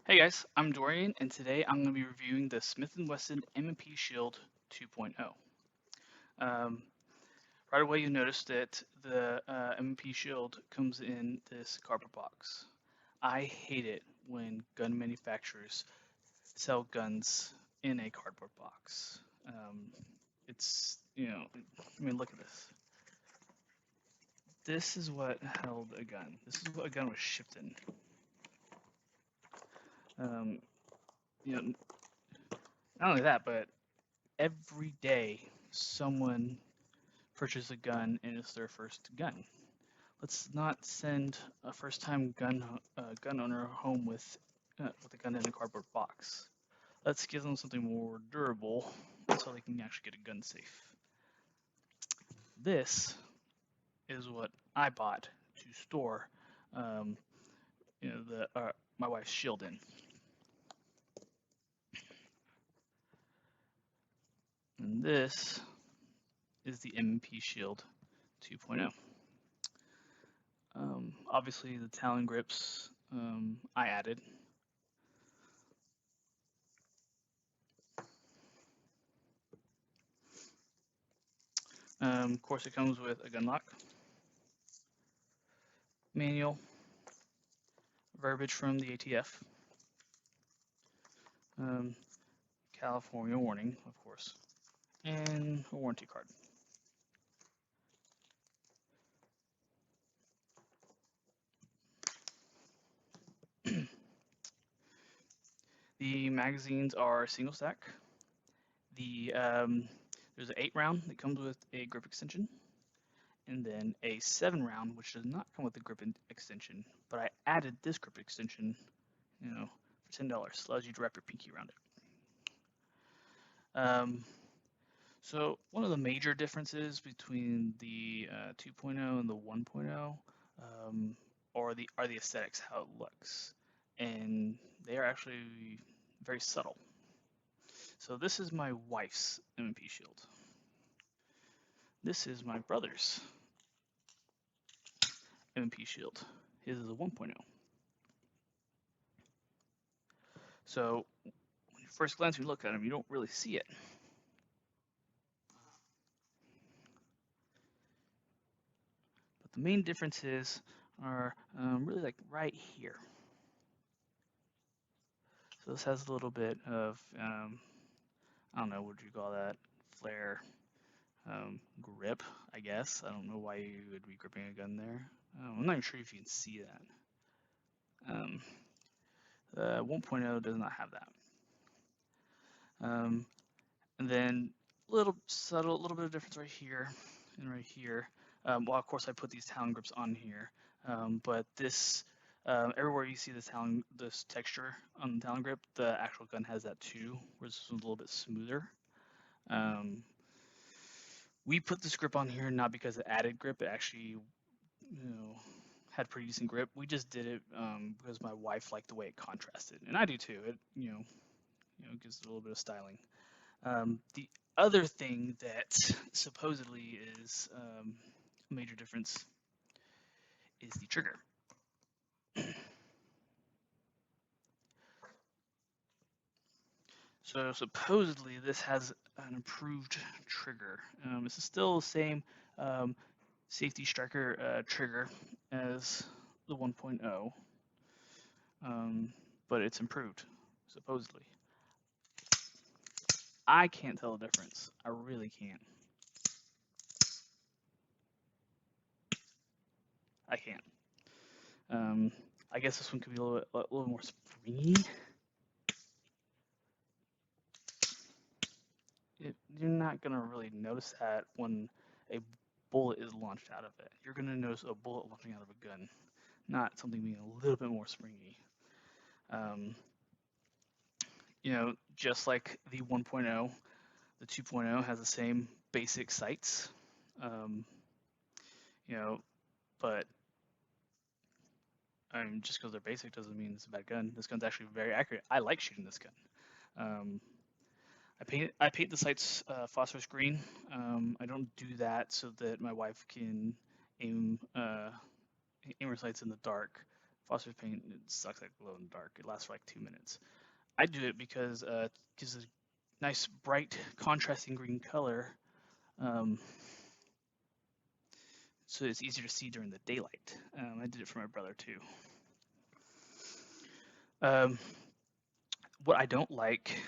Hey guys, I'm Dorian, and today I'm going to be reviewing the Smith Wesson M&P Shield 2.0. Um, right away, you notice that the M&P Shield comes in this cardboard box. I hate it when gun manufacturers sell guns in a cardboard box. I mean, look at this. This is what held a gun. This is what a gun was shipped in. Um, you know, not only that, but every day someone purchase a gun and it's their first gun. Let's not send a first-time gun owner home with a gun in a cardboard box. Let's give them something more durable so they can actually get a gun safe. This is what I bought to store, um, my wife's shield in, and this is the M&P Shield 2.0. Obviously, the Talon grips I added. Of course, it comes with a gun lock, manual, verbiage from the ATF, um, California warning, of course, and a warranty card. The magazines are single stack. There's an 8 round that comes with a grip extension, and then a 7 round which does not come with a grip extension, but I added this grip extension, for $10. Allows you to wrap your pinky around it. So one of the major differences between the 2.0 and the 1.0 are the aesthetics, how it looks, and they are actually very subtle. So this is my wife's M&P Shield. This is my brother's M&P Shield. His is a 1.0. So when you first glance, you look at him, you don't really see it. But the main differences are really like right here. So this has a little bit of, I don't know, what you call that, flare, grip, I guess. I don't know why you would be gripping a gun there. I'm not even sure if you can see that. The 1.0 does not have that. And then little subtle, little bit of difference right here and right here. Well, of course, I put these Talon grips on here, but this everywhere you see this texture on the Talon grip, the actual gun has that too, where this one's a little bit smoother. We put this grip on here not because it added grip; it actually, had pretty decent grip. We just did it because my wife liked the way it contrasted, and I do too. It gives it a little bit of styling. The other thing that supposedly is a major difference is the trigger. So supposedly this has an improved trigger. This is still the same safety striker trigger as the 1.0, but it's improved, supposedly. I can't tell the difference. I really can't. I can't. I guess this one could be a little more springy. You're not gonna really notice that when a bullet is launched out of it. You're gonna notice a bullet launching out of a gun, not something being a little bit more springy. Just like the 1.0, the 2.0 has the same basic sights. But just because they're basic doesn't mean it's a bad gun. This gun's actually very accurate. I like shooting this gun. I paint the sights phosphorus green. I don't do that so that my wife can aim her sights in the dark. phosphorus paint, it sucks like glow in the dark. It lasts for like 2 minutes. I do it because it gives a nice, bright, contrasting green color, um, so it's easier to see during the daylight. I did it for my brother too. What I don't like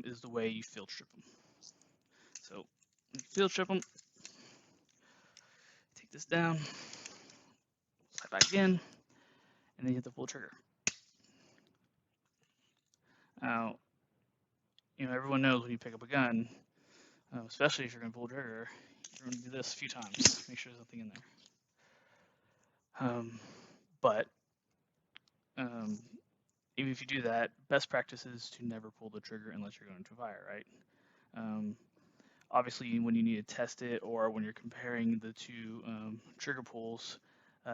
is the way you field strip them. So field strip them, take this down, slide back in, and then you hit the pull trigger. Now, everyone knows when you pick up a gun, especially if you're going to pull trigger, you're going to do this a few times. Make sure there's nothing in there. But even if you do that, best practice is to never pull the trigger unless you're going to fire, right? Obviously, when you need to test it or when you're comparing the two trigger pulls,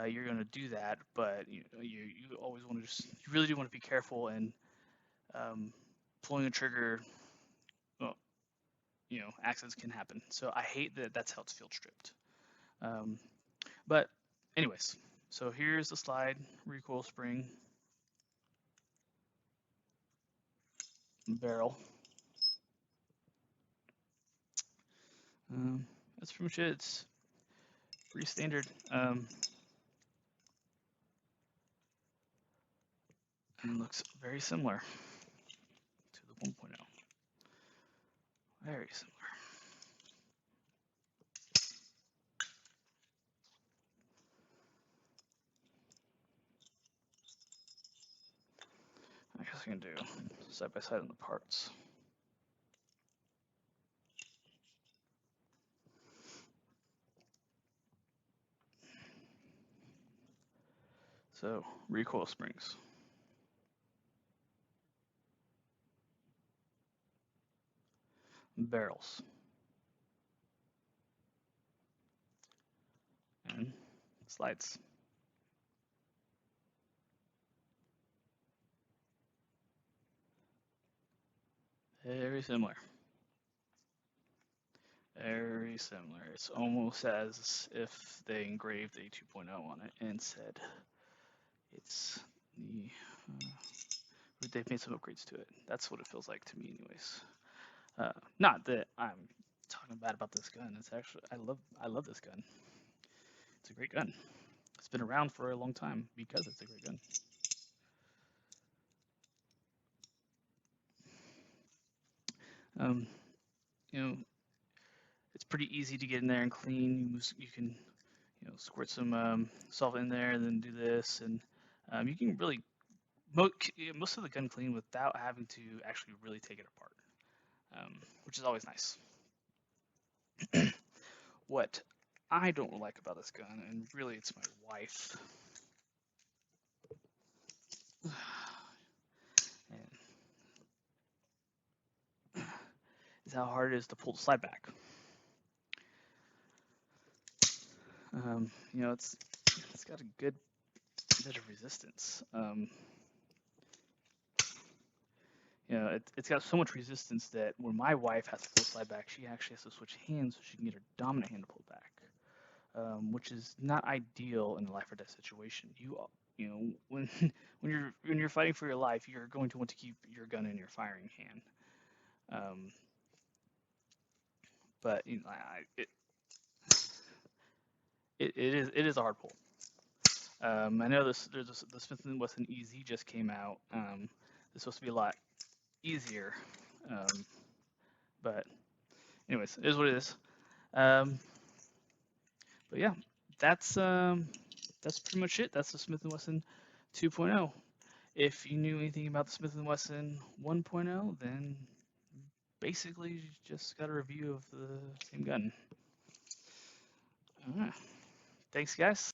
you're going to do that. But you always want to you really do want to be careful, and pulling a trigger, well, accidents can happen. So I hate that that's how it's field stripped. But anyways, so here's the slide, recoil spring, barrel. That's pretty much it. It's pretty standard. And looks very similar to the 1.0. Very similar. I guess I can do side by side on the parts. So, recoil springs. Barrels. And slides. Very similar. Very similar. It's almost as if they engraved a 2.0 on it and said it's the they've made some upgrades to it. That's what it feels like to me, anyways. Not that I'm talking bad about this gun. It's actually I love this gun. It's a great gun. It's been around for a long time because it's a great gun. It's pretty easy to get in there and clean. You can squirt some solvent in there and then do this, and you can really most of the gun clean without having to actually really take it apart, which is always nice. What I don't like about this gun, and really it's my wife, is how hard it is to pull the slide back. It's got a good bit of resistance. It's got so much resistance that when my wife has to pull slide back, she actually has to switch hands so she can get her dominant hand to pull back, which is not ideal in a life or death situation. When you're fighting for your life, you're going to want to keep your gun in your firing hand. But it is a hard pull. I know the Smith Wesson EZ just came out. It's supposed to be a lot easier, but anyways, it is what it is. But yeah, that's pretty much it. That's the Smith & Wesson 2.0. If you knew anything about the Smith & Wesson 1.0, then basically you just got a review of the same gun. Thanks, guys.